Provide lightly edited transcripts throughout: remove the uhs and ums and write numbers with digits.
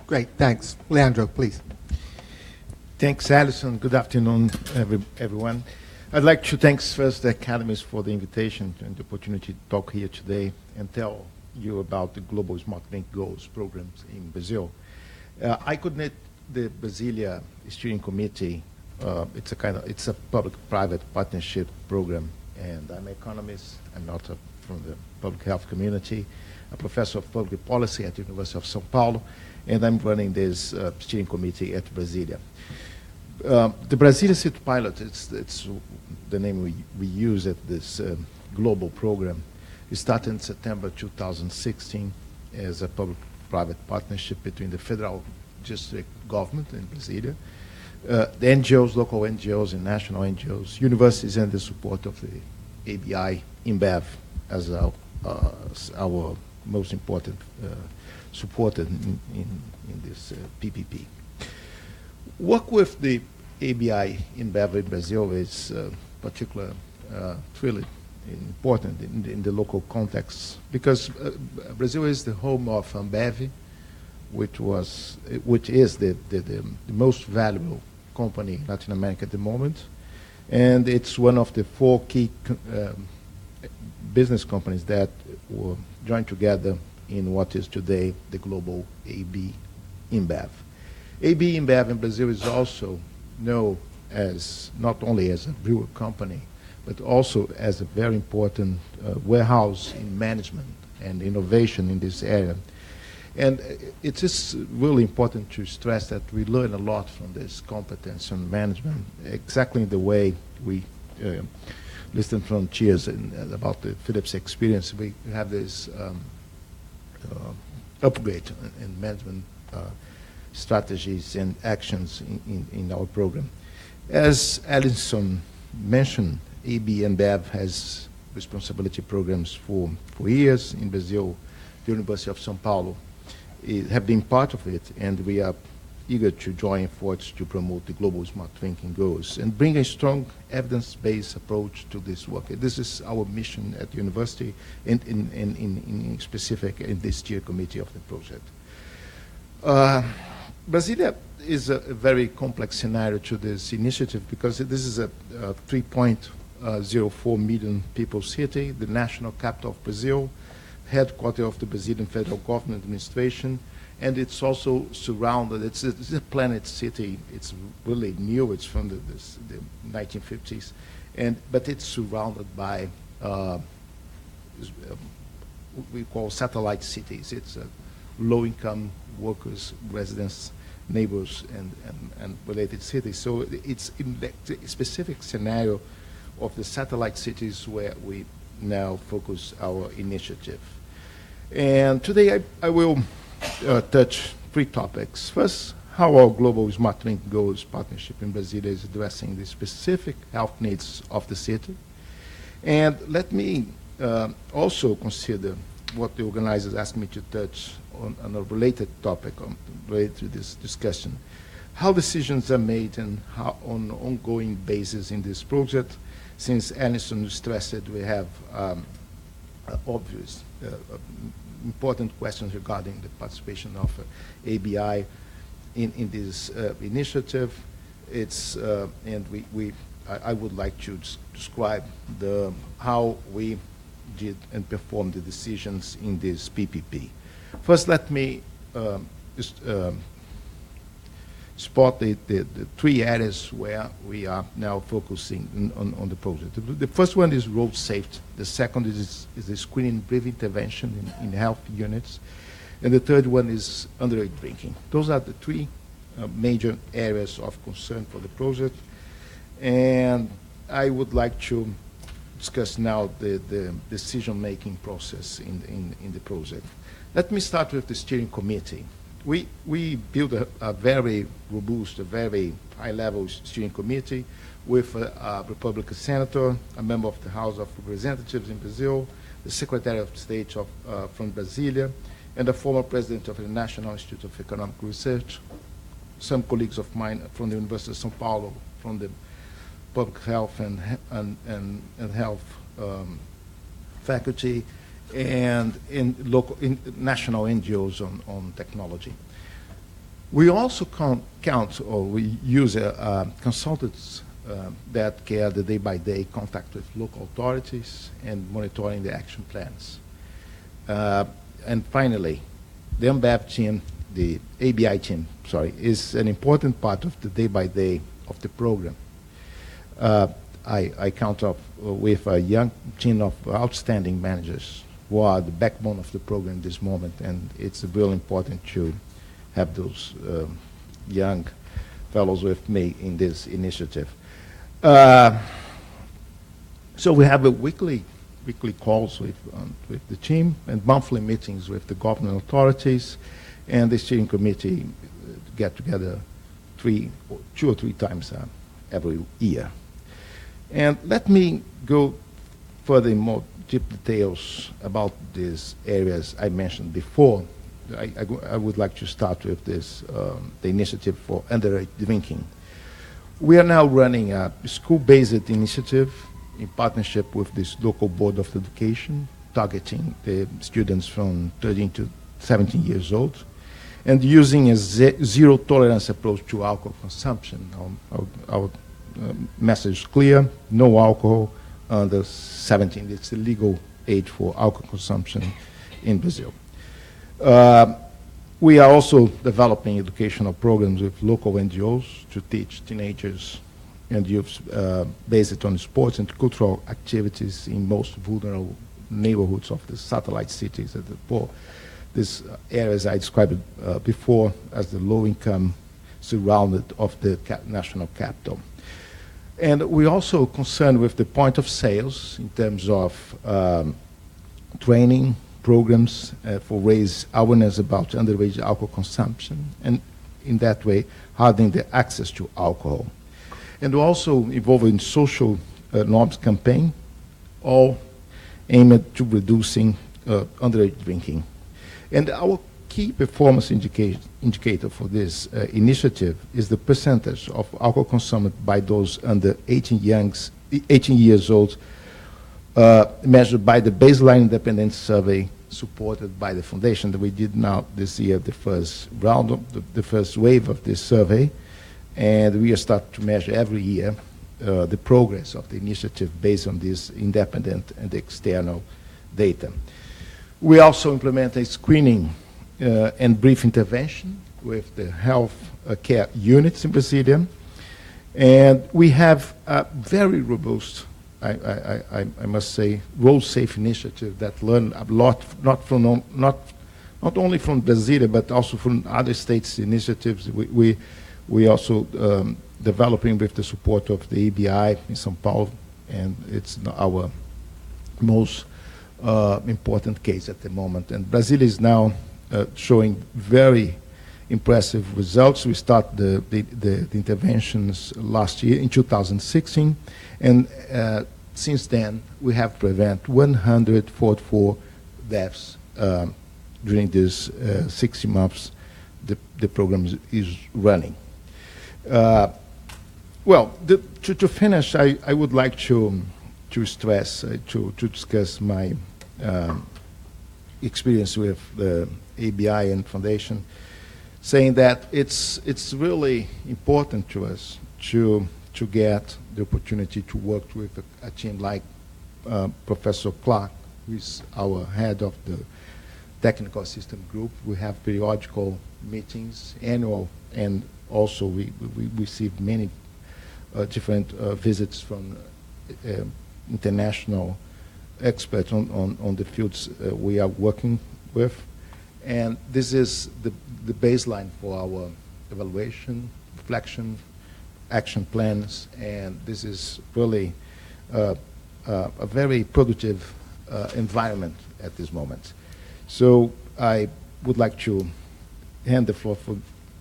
Great, thanks. Leandro, please. Thanks, Alison. Good afternoon, everyone. I'd like to thank first the Academies for the invitation and the opportunity to talk here today and tell you about the Global Smart Link Goals programs in Brazil. I coordinate the Brasilia Steering Committee. It's a public-private partnership program, and I'm an economist. I'm not from the public health community, a professor of public policy at the University of São Paulo, and I'm running this steering committee at Brasilia. The Brasilia City Pilot, it's the name we use at this global program. It started in September 2016 as a public-private partnership between the federal district government in Brasilia, the NGOs, local NGOs and national NGOs, universities, and the support of the ABI InBev as our most important supporter in this PPP. Work with the ABI InBev in Brazil is particularly really important in the local context because Brazil is the home of Ambev, which is the most valuable company in Latin America at the moment, and it's one of the four key business companies that were joined together in what is today the global AB InBev. AB InBev in Brazil is also known as not only as a brewer company, but also as a very important warehouse in management and innovation in this area. And it is really important to stress that we learn a lot from this competence on management, exactly the way we listened from Cheers about the Philips experience. We have this upgrade in management strategies and actions in our program. As Alison mentioned, AB InBev has responsibility programs for years in Brazil. The University of São Paulo have been part of it, and we are eager to join efforts to promote the global smart drinking goals and bring a strong evidence-based approach to this work. This is our mission at the university and in specific in this steer committee of the project. Brasilia is a very complex scenario to this initiative because this is a 3.04 million people city, the national capital of Brazil, headquarters of the Brazilian federal government administration, and it's also surrounded, it's a planet city. It's really new, it's from the 1950s, but it's surrounded by we call satellite cities. It's low-income workers, residents, neighbors, and related cities. So it's in the specific scenario of the satellite cities where we now focus our initiative. And today I will touch three topics. First, how our Global Smart Drink Goals partnership in Brasilia is addressing the specific health needs of the city. And let me also consider what the organizers asked me to touch on a related topic related to this discussion. How decisions are made and how on an ongoing basis in this project. Since Alison stressed it, we have obvious important questions regarding the participation of ABI in this initiative. It's and I would like to describe how we did and performed the decisions in this PPP. First, let me spot the three areas where we are now focusing on the project. The first one is road safety. The second is the screening and brief intervention in health units. And the third one is underage drinking. Those are the three major areas of concern for the project. And I would like to discuss now the decision-making process in the project. Let me start with the steering committee. We built a very robust, a very high-level steering committee with a Republican senator, a member of the House of Representatives in Brazil, the Secretary of State from Brasilia, and the former president of the National Institute of Economic Research, some colleagues of mine from the University of São Paulo, from the Public Health and Health faculty, and in national NGOs on technology. We also we use consultants that carry the day-by-day contact with local authorities and monitoring the action plans. And finally, the AMBEV team, the ABI team, sorry, is an important part of the day-by-day of the program. I count up with a young team of outstanding managers who are the backbone of the program at this moment, and it's really important to have those young fellows with me in this initiative. So we have a weekly calls with the team and monthly meetings with the government authorities, and the steering committee get together 2 or 3 times every year. And let me go further in more deep details about these areas I mentioned before. I would like to start with this, the initiative for underage drinking. We are now running a school-based initiative in partnership with this local board of education, targeting the students from 13 to 17 years old, and using a zero-tolerance approach to alcohol consumption. Our message is clear: no alcohol under 17. It's the legal age for alcohol consumption in Brazil. We are also developing educational programs with local NGOs to teach teenagers and youth based on sports and cultural activities in most vulnerable neighborhoods of the satellite cities at the poor. These areas I described before as the low-income surrounded of the national capital. And we're also concerned with the point of sales in terms of training programs for raise awareness about underage alcohol consumption, and in that way hardening the access to alcohol. And we're also involved in social norms campaign, all aimed at reducing underage drinking. And our key performance indicator for this initiative is the percentage of alcohol consumed by those under 18 years old, measured by the baseline independent survey supported by the foundation that we did now this year, the first round of the first wave of this survey. And we are starting to measure every year the progress of the initiative based on this independent and external data. We also implement a screening and brief intervention with the health care units in Brasilia. And we have a very robust, I must say, road safe initiative that learned a lot, not only from Brasilia, but also from other states' initiatives. We also developing with the support of the ABI in São Paulo, and it's our most important case at the moment. And Brazil is now showing very impressive results. We started the interventions last year in 2016, and since then we have prevented 144 deaths during these 60 months the program is running. Well, to finish, I would like to stress, to discuss my experience with the ABI and Foundation, saying that it's really important to us to get the opportunity to work with a team like Professor Clark, who is our head of the technical assistant group. We have periodical meetings, annual, and also we receive many different visits from international experts on the fields we are working with. And this is the baseline for our evaluation, reflection, action plans, and this is really a very productive environment at this moment. So I would like to hand the floor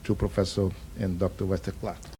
to Professor and Dr. Wester Clark.